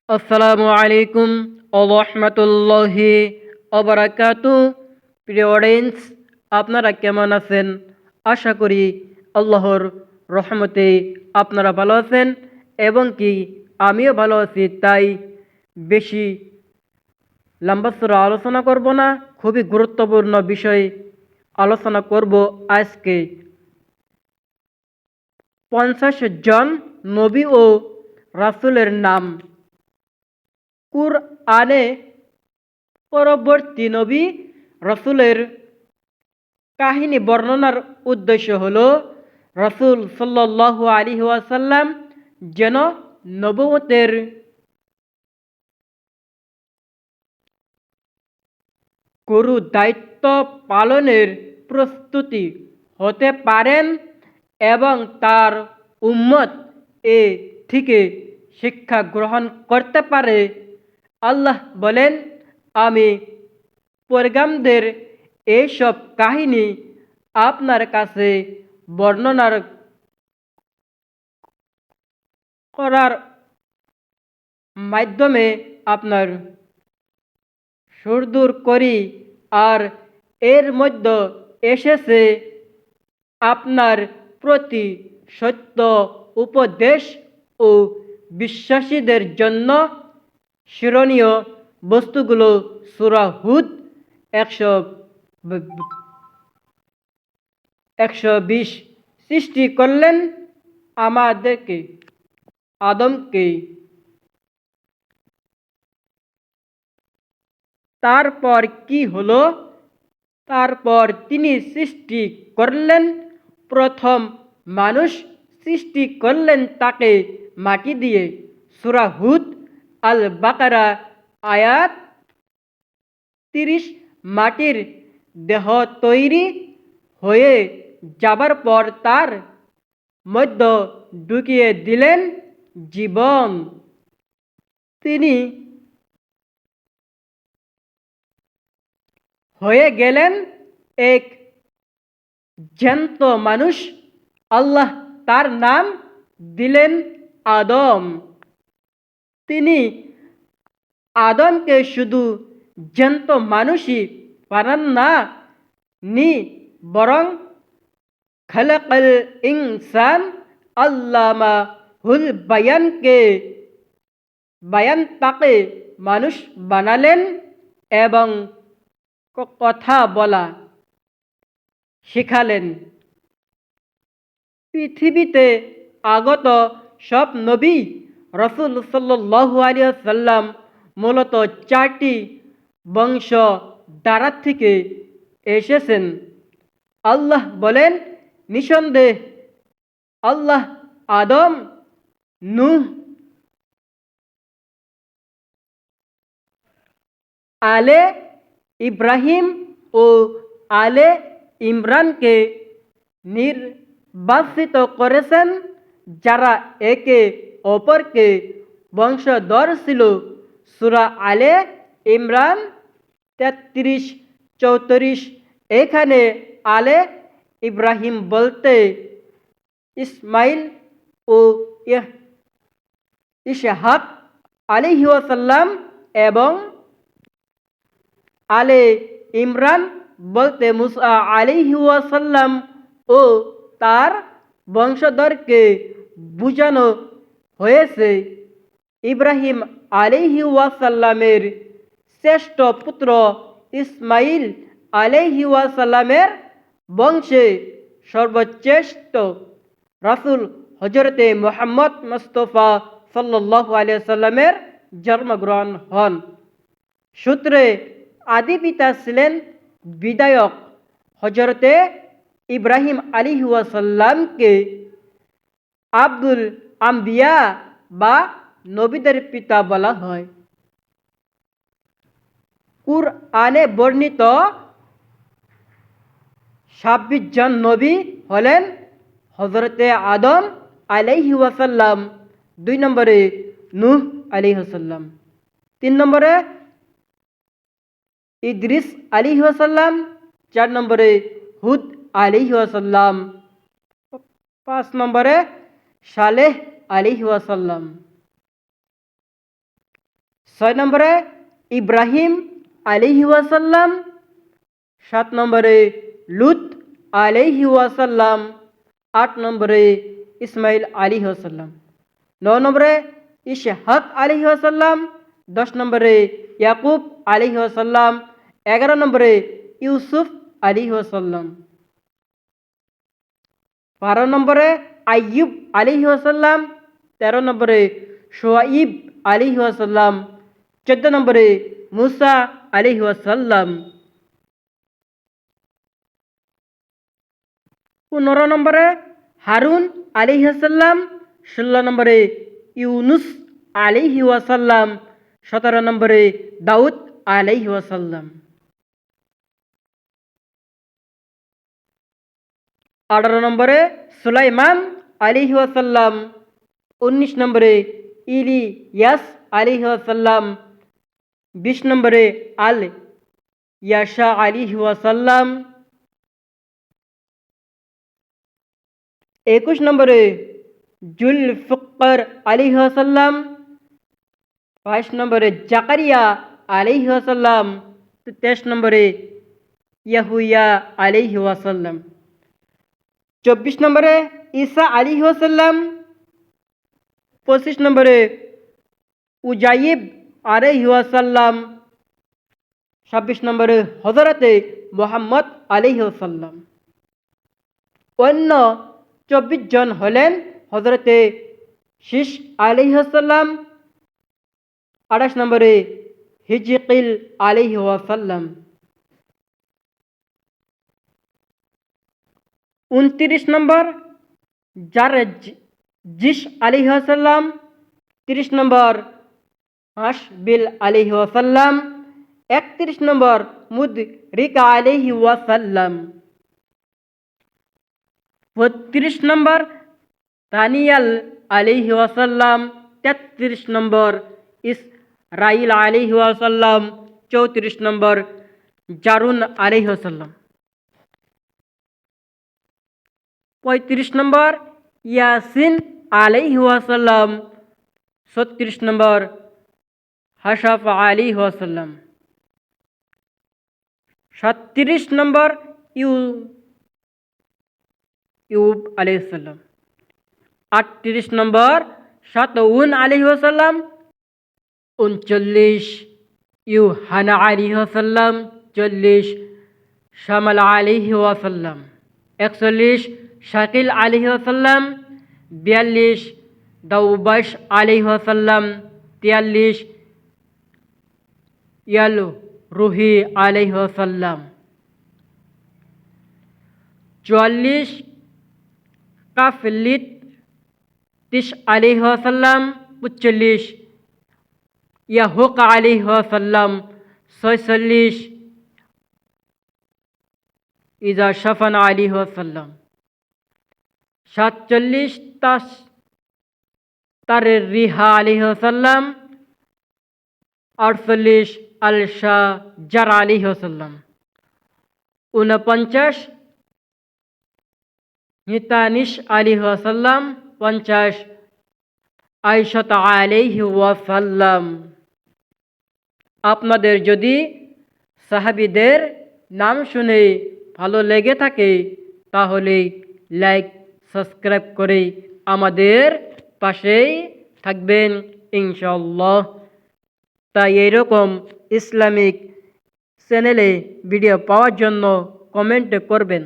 আসসালামু আলাইকুম ওয়া রাহমাতুল্লাহি ওয়া বারাকাতুহু। প্রিয় অডিয়েন্স, আপনারা কেমন আছেন? আশা করি আল্লাহর রহমতে আপনারা ভালো আছেন এবং কি আমিও ভালো আছি। তাই বেশি লম্বা-চওড়া আলোচনা করব না, খুবই গুরুত্বপূর্ণ বিষয় আলোচনা করব আজকে। 50 জন নবী ও রাসূলের নাম। কুরআনে পরবর্তী নবী রাসূলের কাহিনী বর্ণনার উদ্দেশ্য হলো রাসূল সাল্লাল্লাহু আলাইহি ওয়াসাল্লাম যেন নবুয়তের গুরু দায়িত্ব পালনের প্রস্তুতি হতে পারেন এবং তার উম্মত এ থেকে শিক্ষা গ্রহণ করতে পারে। আল্লাহ বলেন, আমি পয়গম্বরদের এইসব কাহিনী আপনার কাছে বর্ণনা করার মাধ্যমে আপনার সুদূর করি, আর এর মধ্যে এসেছে আপনার প্রতি সত্য উপদেশ ও বিশ্বাসীদের জন্য শিরোনীয় বস্তুগুলো। সূরা হুদ 120। সৃষ্টি করলেন আমাদেরকে, আদমকে, তারপর কি হলো? তারপর তিনি সৃষ্টি করলেন প্রথম মানুষ, সৃষ্টি করলেন তাকে মাটি দিয়ে। সূরা হুদ আল বাকারা আয়াত 30। মাটির দেহ তৈরি হয়ে যাবার পর তার মধ্যে ঢুকিয়ে দিলেন জীবন। তিনি হয়ে গেলেন এক জ্যান্ত মানুষ। আল্লাহ তার নাম দিলেন আদম। তিনি আদমকে শুধু জ্যান্ত মানুষই বানান না নি, বরং খালাকাল ইনসান আল্লামাহুল বায়ান তাকে মানুষ বানালেন এবং কথা বলা শিখালেন। পৃথিবীতে আগত সব নবী রাসূল সাল্লাল্লাহু আলাইহি ওয়াসাল্লাম মূলত 4টি বংশধারা থেকে এসেছেন। আল্লাহ বলেন, নিঃসন্দেহে আল্লাহ আদম, নূহ আলে ইব্রাহিম ও আলে ইমরানকে নির্বাচিত করেছেন, যারা একে অপরকে বংশধর ছিল। সূরা আলে ইমরান 33-34। এখানে আলে ইব্রাহিম বলতে ইসমাইল ও ইসহাক আলাইহিস সালাম এবং আলে ইমরান বলতে মুসা আলাইহিস সালাম ও তার বংশধরকে বোঝানো হয়েছে। ইব্রাহিম আলাইহিস সালামের শ্রেষ্ঠ পুত্র ইসমাইল আলাইহিস সালামের বংশে সর্বশ্রেষ্ঠ রাসূল হযরতে মুহাম্মদ মুস্তাফা সাল্লাল্লাহু আলাইহি সাল্লামের জন্মগ্রহণ হন। সূত্রে আদি পিতা ছিলেন বিধায়ক হযরতে ইব্রাহিম আলাইহিস সালামকে আবুল আম্বিয়া বা নবীদের পিতা বলা হয়। কুরআনে বর্ণিত 26 জন নবী হলেন হযরতে আদম আলাইহিস সালাম, 2 নম্বরে নূহ আলাইহিস সালাম, 3 নম্বরে ইদ্রিস আলাইহিস সালাম, 4 নম্বরে হুদ আলাইহিস সালাম, 5 নম্বরে সালেহ আলাইহিস সালাম। 6 নম্বরে ইব্রাহিম আলাইহি ওয়াসাল্লাম, 7 নম্বরে লুত আলাইহি ওয়াসাল্লাম, 8 নম্বরে ইসমাইল আলাইহি ওয়াসাল্লাম, 9 নম্বরে ইসহাক আলাইহি ওয়াসাল্লাম, 10 নম্বরে ইয়াকুব আলাইহি ওয়াসাল্লাম, 11 নম্বরে ইউসুফ আলাইহি ওয়াসাল্লাম, 12 নম্বরে আইয়ুব আলাইহি ওয়াসাল্লাম, 13 নম্বরে শুআইব আলাইহি ওয়াসাল্লাম, 14 নম্বরে মুসা আলাইহি ওয়াসাল্লাম, 15 নম্বরে হারুন আলাইহি ওয়াসাল্লাম, 16 নম্বরে ইউনুস আলাইহি ওয়াসাল্লাম, 17 নম্বরে দাউদ আলাইহি ওয়াসাল্লাম, 18 নম্বরে সুলাইমান আলাইহি ওয়াসাল্লাম, 19 নম্বরে ইলিয়াস আলাইহি ওয়াসাল্লাম, 20 নম্বরে আল ইয়াশা আলাইহি ওয়াসাল্লাম, 21 নম্বরে জুলফিকার আলাইহি ওয়াসাল্লাম, 22 নম্বরে জাকারিয়া আলাইহি ওয়াসাল্লাম, 23 নম্বরে ইয়াহুয়া আলাইহি ওয়াসাল্লাম, 24 নম্বরে ঈসা আলাইহি ওয়াসাল্লাম, 25 নম্বরে উজাইব আলাইহি ওয়াসাল্লাম, 26 নম্বরে হযরতে মুহাম্মদ আলাইহি ওয়াসাল্লাম। অন্য 24 জন হলেন হযরতে শীশ আলাইহি ওয়াসাল্লাম, 28 নম্বরে হিজকিল আলাইহি ওয়াসাল্লাম, 29 নম্বর জারজিস আলাইহি ওয়াসাল্লাম, 30 নম্বর হাসবিল আলাইহি ওয়াসাল্লাম, 31 নম্বর মুদরিকা আলাইহি ওয়াসাল্লাম, 32 নম্বর দানিয়াল আলাইহি ওয়াসাল্লাম, 33 নম্বর ইসরাইল আলাইহি ওয়াসাল্লাম, 34 নম্বর জারুন আলাইহি ওয়াসাল্লাম, 35 নম্বর ইয়াসিন আলাইহি ওয়াসাল্লাম, 36 নম্বর হাসাফ আলাইহি ওয়াসাল্লাম, 37 নম্বর ইউব আলাইহিস সালাম, 38 নম্বর শাতউন আলাইহি ওয়াসাল্লাম, 39 ইউহানা আলাইহি ওয়াসাল্লাম, 40 শামাল আলাইহি ওয়াসাল্লাম, 41 শাকিল আলাইহি ওয়াসাল্লাম, 42 দাউবাশ আলাইহি ওয়াসাল্লাম, 43 ইয়ালু রুহি আলাইহি ওয়াসাল্লাম, 44 কাফলিত তিস আলাইহি ওয়াসাল্লাম, 45 ইয়াহুক আলাইহি ওয়াসাল্লাম, 46 ইজা শাফান আলাইহি ওয়াসাল্লাম, 47 তারের রিহা আলাইহি ওয়াসাল্লাম, 48 আল শাজার আলাইহি ওয়াসাল্লাম, 49 হিতানিস আলাইহি ওয়াসাল্লাম, 50 আয়েশা আলাইহি ওয়াসাল্লাম। আপনাদের যদি সাহাবীদের নাম শুনে ভালো লেগে থাকে তাহলে লাইক সাবস্ক্রাইব করে আমাদের পাশেই থাকবেন ইনশাআল্লাহ। তাই এরকম ইসলামিক চ্যানেলে ভিডিও পাওয়ার জন্য কমেন্ট করবেন।